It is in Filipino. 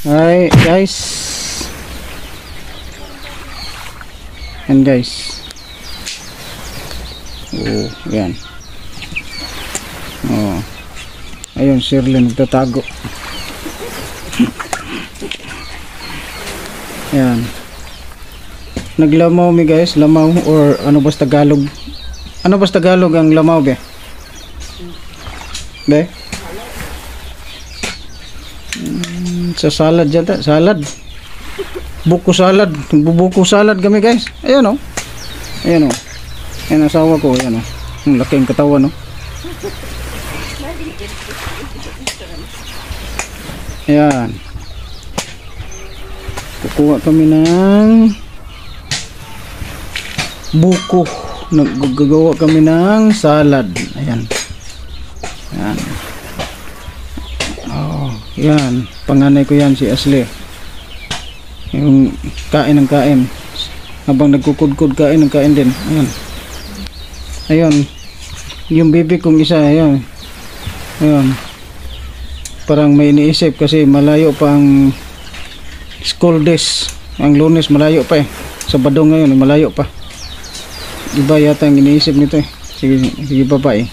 Hi guys. And guys. Oh, yan. Oh. Ayun, Shirley nagtatago. Yan. Naglamaw mi guys, lamaw or ano ba Tagalog? Ano ba Tagalog ang lamaw be? Be? Sa salad yata, salad. Buko salad, bubuko salad kami guys. Ayan oh. Ayan oh. Ayan asawa ko, ayan oh. Ang laking katawan oh. Ayan. Kukuha kami ng buko. Naggagawa kami ng salad. Ayan. Ayan. Oh, yan. Panganay ko yan si Ashley. Yung kain ng kain. Habang nagkukudkud kain ng kain din. Ayan. Ayun. Yung baby kong isa, ayan. Ayan. Parang may iniisip kasi malayo pa ang school days. Ang Lunes malayo pa eh. Sabado ngayon malayo pa. Iba yata ang iniisip nito eh. Sige, sige pa eh.